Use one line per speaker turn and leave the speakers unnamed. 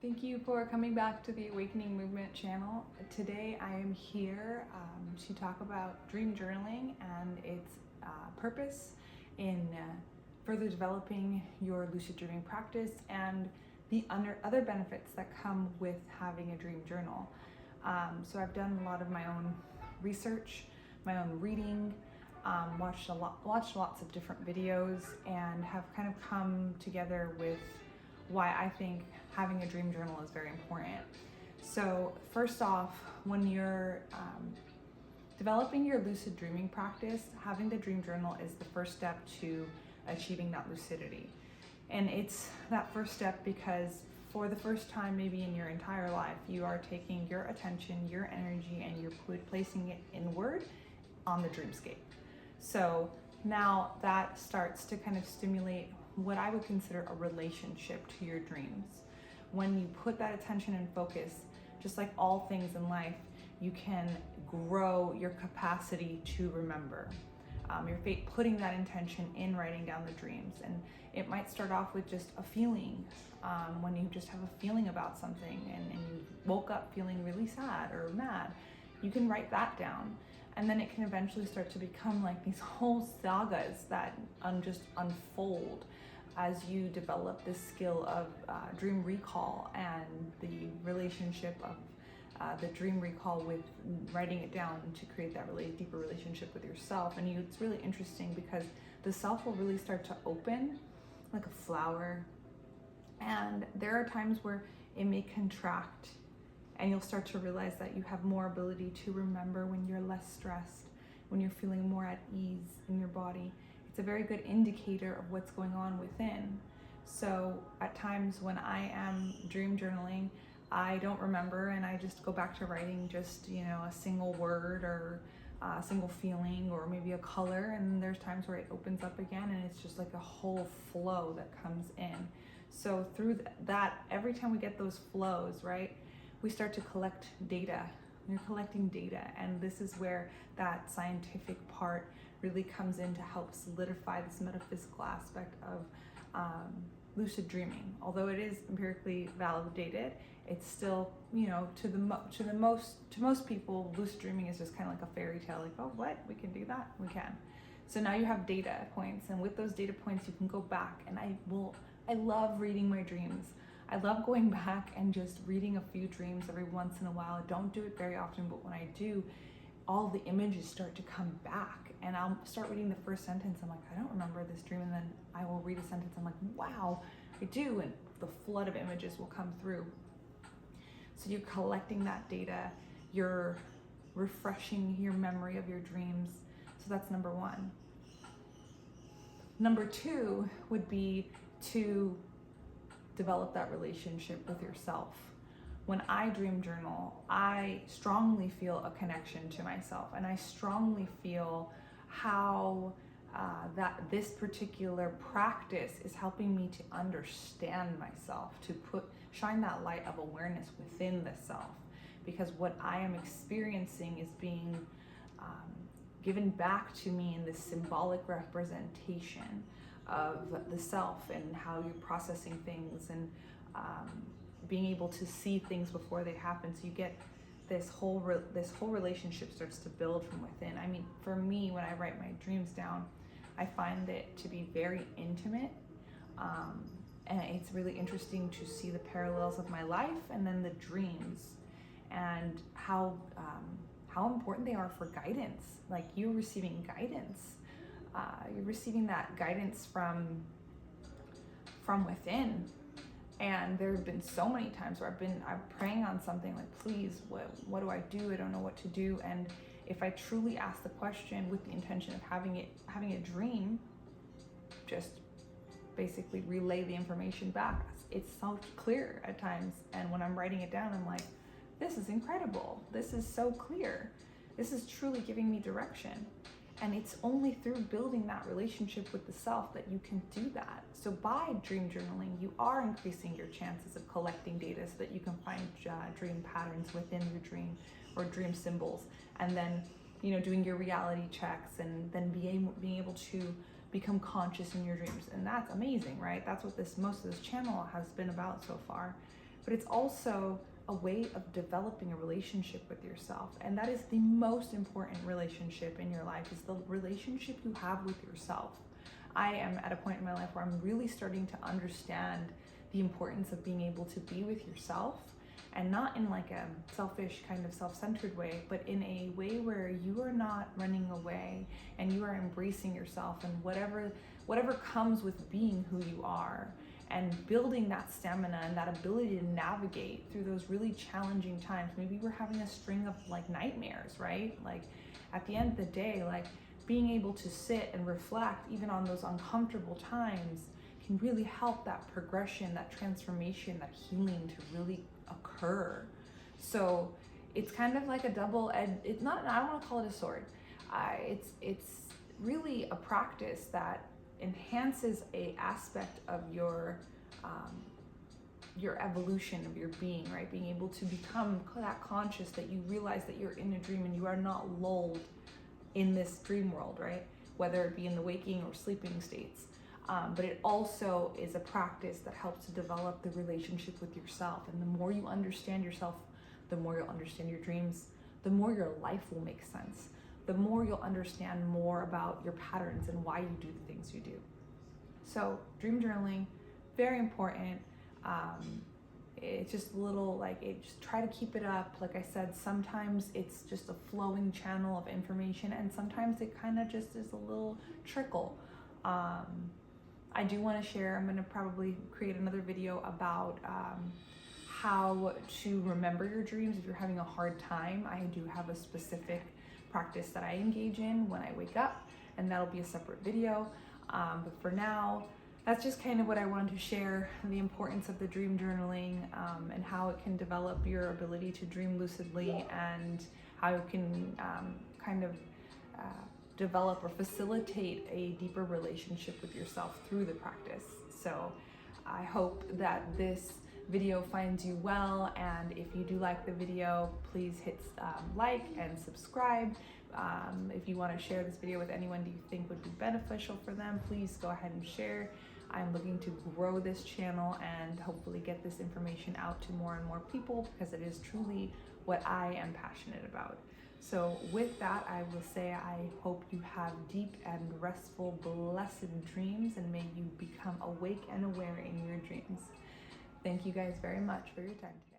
Thank you for coming back to the Awakening Movement channel. Today I am here to talk about dream journaling and its purpose in further developing your lucid dreaming practice and the other benefits that come with having a dream journal. So I've done a lot of my own research, my own reading, watched lots of different videos, and have kind of come together with why I think having a dream journal is very important. So first off, when you're developing your lucid dreaming practice, having the dream journal is the first step to achieving that lucidity. And it's that first step because for the first time maybe in your entire life, you are taking your attention, your energy, and you're placing it inward on the dreamscape. So now that starts to kind of stimulate what I would consider a relationship to your dreams. When you put that attention and focus, just like all things in life, you can grow your capacity to remember. You're putting that intention in writing down the dreams, and it might start off with just a feeling. When you just have a feeling about something and you woke up feeling really sad or mad, you can write that down. And then it can eventually start to become like these whole sagas that just unfold as you develop this skill of dream recall and the relationship of the dream recall with writing it down to create that really deeper relationship with yourself. And it's really interesting because the self will really start to open like a flower. And there are times where it may contract, and you'll start to realize that you have more ability to remember when you're less stressed, when you're feeling more at ease in your body. It's a very good indicator of what's going on within. So at times when I am dream journaling, I don't remember and I just go back to writing just, a single word or a single feeling or maybe a color. And there's times where it opens up again and it's just like a whole flow that comes in. So through that, every time we get those flows, right, we start to collect data. You're collecting data, and this is where that scientific part really comes in to help solidify this metaphysical aspect of lucid dreaming. Although it is empirically validated, it's still, to most people, lucid dreaming is just kind of like a fairy tale. Like, oh, what? We can do that? We can. So now you have data points, and with those data points, you can go back. And I love reading my dreams. I love going back and just reading a few dreams every once in a while. I don't do it very often, but when I do, all the images start to come back, and I'll start reading the first sentence. I'm like, I don't remember this dream. And then I will read a sentence. I'm like, wow, I do. And the flood of images will come through. So you're collecting that data. You're refreshing your memory of your dreams. So that's number one. Number two would be to develop that relationship with yourself. When I dream journal, I strongly feel a connection to myself, and I strongly feel how that this particular practice is helping me to understand myself, to shine that light of awareness within the self, because what I am experiencing is being given back to me in this symbolic representation of the self and how you're processing things and being able to see things before they happen. So you get this whole relationship starts to build from within. I mean, for me, when I write my dreams down, I find it to be very intimate, and it's really interesting to see the parallels of my life and then the dreams and how important they are for guidance. Like, you're receiving guidance. You're receiving that guidance from within. And there have been so many times where I'm praying on something like, please, what do I do? I don't know what to do. And if I truly ask the question with the intention of having a dream, just basically relay the information back. It's so clear at times. And when I'm writing it down, I'm like, this is incredible. This is so clear. This is truly giving me direction. And it's only through building that relationship with the self that you can do that. So by dream journaling, you are increasing your chances of collecting data so that you can find dream patterns within your dream or dream symbols. And then, doing your reality checks and then being able to become conscious in your dreams. And that's amazing, right? That's what most of this channel has been about so far. but it's also a way of developing a relationship with yourself. And that is the most important relationship in your life, is the relationship you have with yourself. I am at a point in my life where I'm really starting to understand the importance of being able to be with yourself, and not in like a selfish kind of self-centered way, but in a way where you are not running away and you are embracing yourself and whatever comes with being who you are, and building that stamina and that ability to navigate through those really challenging times. Maybe we're having a string of like nightmares, right? Like at the end of the day, like being able to sit and reflect even on those uncomfortable times can really help that progression, that transformation, that healing to really occur. So it's kind of like a double-edged, it's not, I don't want to call it a sword. It's really a practice that enhances a aspect of your evolution of your being, right? Being able to become that conscious that you realize that you're in a dream and you are not lulled in this dream world, right? Whether it be in the waking or sleeping states. But it also is a practice that helps to develop the relationship with yourself. And the more you understand yourself, the more you'll understand your dreams, the more your life will make sense, the more you'll understand more about your patterns and why you do the things you do. So dream journaling, very important. It's just a little just try to keep it up. Like I said, sometimes it's just a flowing channel of information, and sometimes it kind of just is a little trickle. I do want to share, I'm going to probably create another video about how to remember your dreams if you're having a hard time. I do have a specific practice that I engage in when I wake up, and that'll be a separate video. But for now, that's just kind of what I wanted to share, the importance of the dream journaling, and how it can develop your ability to dream lucidly, and how it can develop or facilitate a deeper relationship with yourself through the practice. So I hope that this video finds you well, and if you do like the video, please hit like and subscribe. If you want to share this video with anyone you think would be beneficial for them, please go ahead and share. I'm looking to grow this channel and hopefully get this information out to more and more people, because it is truly what I am passionate about. So with that, I will say I hope you have deep and restful, blessed dreams, and may you become awake and aware in your dreams. Thank you guys very much for your time.